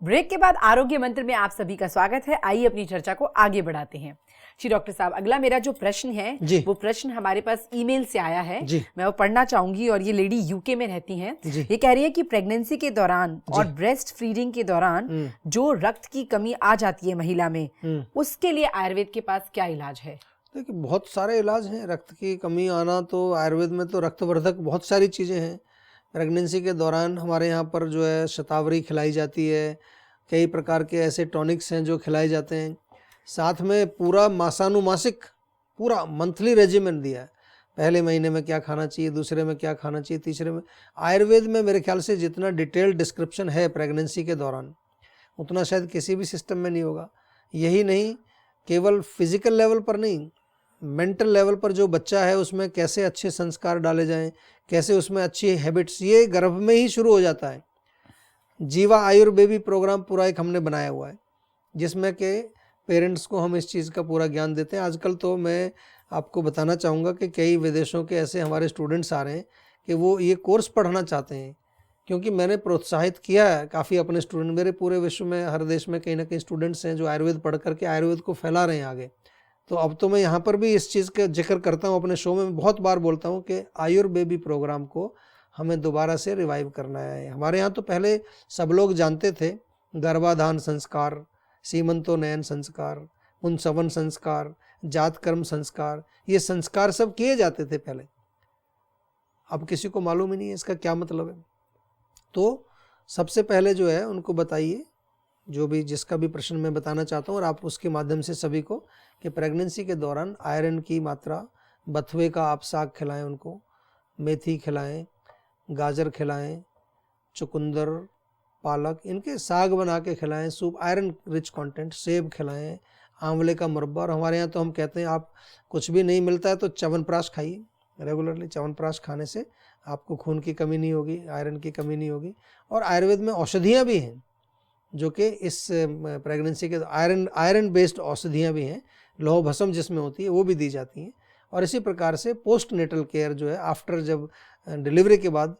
Break के बाद आरोग्य मंत्र में आप सभी का स्वागत है। आइए अपनी चर्चा को आगे बढ़ाते हैं। जी डॉक्टर साहब, अगला मेरा जो प्रश्न है वो प्रश्न हमारे पास ईमेल से आया है, मैं वो पढ़ना चाहूंगी। और ये लेडी यूके में रहती हैं। ये कह रही है कि प्रेगनेंसी के दौरान और ब्रेस्ट फीडिंग के दौरान जो रक्त की कमी आ जाती है महिला में, उसके लिए आयुर्वेद के पास क्या इलाज है? देखिए, बहुत सारे इलाज हैं। रक्त की कमी आना तो आयुर्वेद में तो रक्तवर्धक बहुत सारी चीज़ें हैं। प्रेगनेंसी के दौरान हमारे यहाँ पर जो है शतावरी खिलाई जाती है, कई प्रकार के ऐसे टॉनिक्स हैं जो खिलाए जाते हैं। साथ में पूरा मासानुमासिक पूरा मंथली रेजिमेंट दिया है। पहले महीने में क्या खाना चाहिए, दूसरे में क्या खाना चाहिए, तीसरे में। आयुर्वेद में मेरे ख्याल से जितना डिटेल्ड डिस्क्रिप्शन है प्रेगनेंसी के दौरान, उतना शायद किसी भी सिस्टम में नहीं होगा। यही नहीं, केवल फिजिकल लेवल पर नहीं, मेंटल लेवल पर जो बच्चा है उसमें कैसे अच्छे संस्कार डाले जाएं, कैसे उसमें अच्छी हैबिट्स, ये गर्भ में ही शुरू हो जाता है। जीवा आयुर्बेबी प्रोग्राम पूरा एक हमने बनाया हुआ है, जिसमें के पेरेंट्स को हम इस चीज़ का पूरा ज्ञान देते हैं। आजकल तो मैं आपको बताना चाहूँगा कि कई विदेशों के ऐसे हमारे स्टूडेंट्स आ रहे हैं कि वो ये कोर्स पढ़ना चाहते हैं, क्योंकि मैंने प्रोत्साहित किया है काफ़ी अपने स्टूडेंट। मेरे पूरे विश्व में हर देश में कहीं ना कहीं स्टूडेंट्स हैं जो आयुर्वेद पढ़ करके आयुर्वेद को फैला रहे हैं आगे। तो अब तो मैं यहाँ पर भी इस चीज़ का जिक्र करता हूँ अपने शो में। मैं बहुत बार बोलता हूँ कि आयुर्बेबी प्रोग्राम को हमें दोबारा से रिवाइव करना है। हमारे यहाँ तो पहले सब लोग जानते थे, गर्भाधान संस्कार, सीमंतोनयन संस्कार, पुंसवन संस्कार, जातकर्म संस्कार, ये संस्कार सब किए जाते थे पहले। अब किसी को मालूम ही नहीं है इसका क्या मतलब है। तो सबसे पहले जो है उनको बताइए, जो भी जिसका भी प्रश्न मैं बताना चाहता हूँ, और आप उसके माध्यम से सभी को, कि प्रेगनेंसी के दौरान आयरन की मात्रा, बथुए का आप साग खिलाएं उनको, मेथी खिलाएं, गाजर खिलाएं, चुकंदर, पालक, इनके साग बना के खिलाएं, सूप, आयरन रिच कंटेंट, सेब खिलाएं, आंवले का मुरब्बा। और हमारे यहाँ तो हम कहते हैं आप कुछ भी नहीं मिलता है तो च्यवनप्राश खाइए रेगुलरली। च्यवनप्राश खाने से आपको खून की कमी नहीं होगी, आयरन की कमी नहीं होगी। और आयुर्वेद में औषधियाँ भी हैं जो कि इस प्रेगनेंसी के आयरन बेस्ड औषधियाँ भी हैं, लौह भस्म जिसमें होती है वो भी दी जाती हैं। और इसी प्रकार से पोस्ट नेटल केयर जो है, आफ्टर जब डिलीवरी के बाद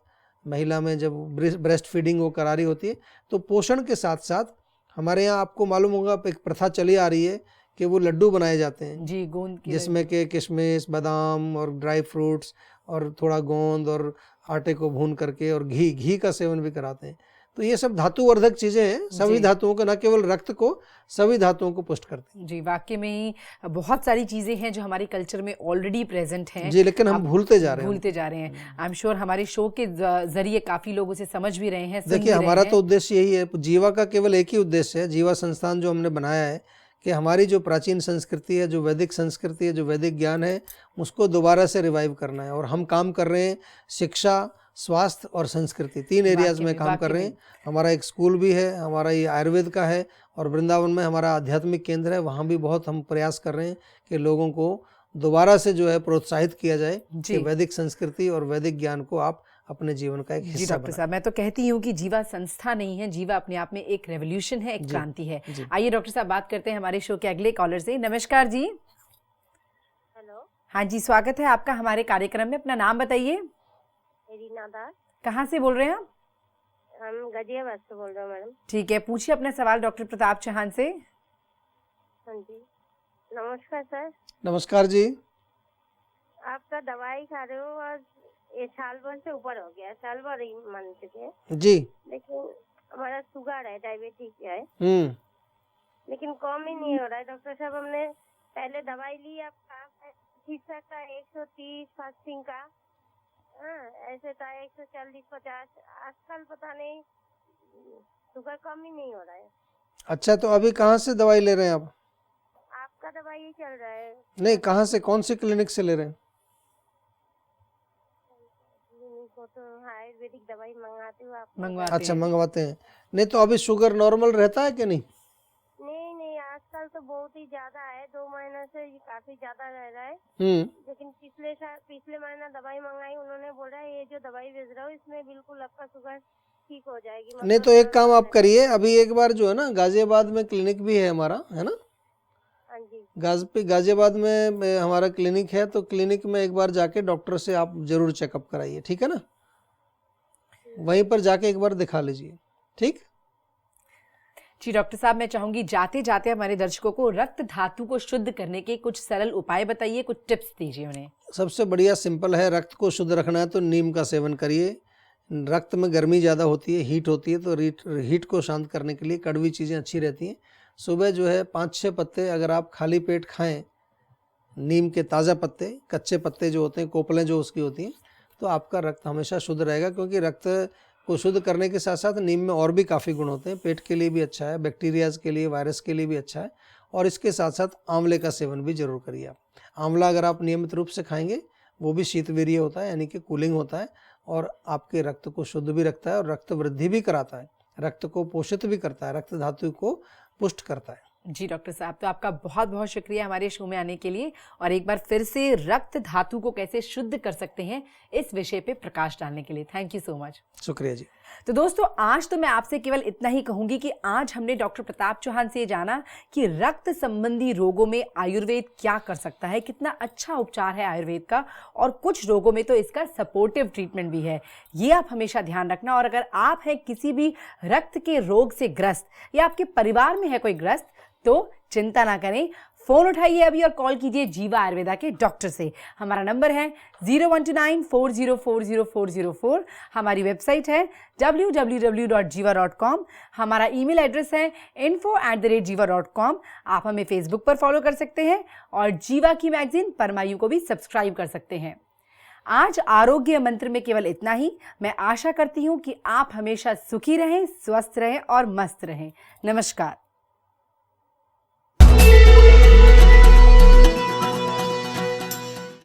महिला में जब ब्रेस्ट फीडिंग वो करा रही होती है, तो पोषण के साथ साथ हमारे यहाँ आपको मालूम होगा एक प्रथा चली आ रही है कि वो लड्डू बनाए जाते हैं जी, गोंद की, जिसमें के किशमिश, बादाम और ड्राई फ्रूट्स और थोड़ा गोंद और आटे को भून करके और घी का सेवन भी कराते हैं। तो ये सब धातुवर्धक चीजें हैं, सभी धातुओं को, न केवल रक्त को, सभी धातुओं को पुष्ट करते हैं। जी, वाकई में ही बहुत सारी चीजें हैं जो हमारे कल्चर में ऑलरेडी प्रेजेंट हैं जी, लेकिन हम भूलते जा रहे हैं। आई एम श्योर हमारे शो के जरिए काफी लोग उसे समझ भी रहे हैं। देखिए, हमारा तो उद्देश्य यही है, जीवा का केवल एक ही उद्देश्य है, जीवा संस्थान जो हमने बनाया है, कि हमारी जो प्राचीन संस्कृति है, जो वैदिक संस्कृति है, जो वैदिक ज्ञान है, उसको दोबारा से रिवाइव करना है। और हम काम कर रहे हैं शिक्षा, स्वास्थ्य और संस्कृति, 3 एरियाज में काम कर रहे हैं। हमारा एक स्कूल भी है, हमारा ये आयुर्वेद का है, और वृंदावन में हमारा आध्यात्मिक केंद्र है। वहाँ भी बहुत हम प्रयास कर रहे हैं कि लोगों को दोबारा से जो है प्रोत्साहित किया जाए कि वैदिक संस्कृति और वैदिक ज्ञान को आप अपने जीवन का एक हिस्सा डॉक्टर साहब, मैं तो कहती हूँ कि जीवा संस्था नहीं है, जीवा अपने आप में एक रेवोल्यूशन है, एक क्रांति है। आइए डॉक्टर साहब बात करते हैं हमारे शो के अगले कॉलर से। नमस्कार जी। हेलो। हाँ जी, स्वागत है आपका हमारे कार्यक्रम में। अपना नाम बताइए। कहाँ से बोल रहे हैं आप? हम गाजियाबाद से बोल रहे हैं मैडम। ठीक है, पूछिए अपना सवाल डॉक्टर प्रताप चौहान से। हाँ जी, नमस्कार सर। नमस्कार जी। आपका दवाई खा रहे हो और ये साल भर से ऊपर हो गया, साल भर ही मान चुके जी। लेकिन हमारा शुगर है, डायबिटीज है, लेकिन कम ही नहीं हो रहा है। डॉक्टर साहब, हमने पहले दवाई ली आपका शीशा का 130 फास्टिंग का, ऐसे था 140-50, आजकल पता नहीं शुगर कम ही नहीं हो रहा है। अच्छा, तो अभी कहाँ से दवाई ले रहे हैं आप? आपका दवाई ही चल रहा है। नहीं, कहाँ से, कौन सी क्लिनिक से ले रहे हैं? तो आयुर्वेदिक दवाई मंगाते हो आप? अच्छा, मंगवाते हैं। नहीं तो अभी शुगर नॉर्मल रहता है कि नहीं? नहीं, आजकल तो बहुत ही ज्यादा है, 2 महीने से काफी ज्यादा रह रहा है। लेकिन पिछले महीना दवाई मंगाई, उन्होंने बोला ये जो दवाई भेज रहा हूँ इसमें बिल्कुल आपका शुगर ठीक हो जाएगी। मतलब नहीं तो एक काम आप करिए, अभी एक बार जो है ना, गाजियाबाद में क्लिनिक भी है हमारा, है ना? हाँ जी। गाजियाबाद में हमारा क्लिनिक है, तो क्लिनिक में एक बार जाके डॉक्टर से आप जरूर चेकअप कराइए, ठीक है ना? वहीं पर जाके एक बार दिखा लीजिए, ठीक। जी डॉक्टर साहब, मैं चाहूंगी जाते जाते हमारे दर्शकों को रक्त धातु को शुद्ध करने के कुछ सरल उपाय बताइए, कुछ टिप्स दीजिए उन्हें। सबसे बढ़िया सिंपल है, रक्त को शुद्ध रखना है तो नीम का सेवन करिए। रक्त में गर्मी ज़्यादा होती है, हीट होती है, तो हीट को शांत करने के लिए कड़वी चीज़ें अच्छी रहती हैं। सुबह जो है 5-6 पत्ते अगर आप खाली पेट खाएं, नीम के ताज़ा पत्ते, कच्चे पत्ते जो होते हैं, कोपलें जो उसकी होती हैं, तो आपका रक्त हमेशा शुद्ध रहेगा। क्योंकि रक्त को शुद्ध करने के साथ साथ नीम में और भी काफ़ी गुण होते हैं। पेट के लिए भी अच्छा है, बैक्टीरियाज के लिए, वायरस के लिए भी अच्छा है। और इसके साथ साथ आंवले का सेवन भी जरूर करिए आप। आंवला अगर आप नियमित रूप से खाएंगे, वो भी शीतवीर्य होता है, यानी कि कूलिंग होता है, और आपके रक्त को शुद्ध भी रखता है और रक्त वृद्धि भी कराता है, रक्त को पोषित भी करता है, रक्त धातु को पुष्ट करता है। जी डॉक्टर साहब, तो आपका बहुत बहुत शुक्रिया हमारे शो में आने के लिए, और एक बार फिर से रक्त धातु को कैसे शुद्ध कर सकते हैं इस विषय पे प्रकाश डालने के लिए। Thank you so much. शुक्रिया जी। तो दोस्तों, आज तो मैं आपसे केवल इतना ही कहूंगी कि आज हमने डॉक्टर प्रताप चौहान से जाना कि रक्त संबंधी रोगों में आयुर्वेद क्या कर सकता है, कितना अच्छा उपचार है आयुर्वेद का, और कुछ रोगों में तो इसका सपोर्टिव ट्रीटमेंट भी है। ये आप हमेशा ध्यान रखना। और अगर आप हैं किसी भी रक्त के रोग से ग्रस्त या आपके परिवार में है कोई ग्रस्त, तो चिंता ना करें, फोन उठाइए अभी और कॉल कीजिए जीवा आयुर्वेदा के डॉक्टर से। हमारा नंबर है 012940400404। हमारी वेबसाइट है www.jiva.com। हमारा ईमेल एड्रेस है info@jiva.com। आप हमें फेसबुक पर फॉलो कर सकते हैं और जीवा की मैगजीन परमायु को भी सब्सक्राइब कर सकते हैं। आज आरोग्य मंत्र में केवल इतना ही। मैं आशा करती हूँ कि आप हमेशा सुखी रहें, स्वस्थ रहें और मस्त रहें। नमस्कार।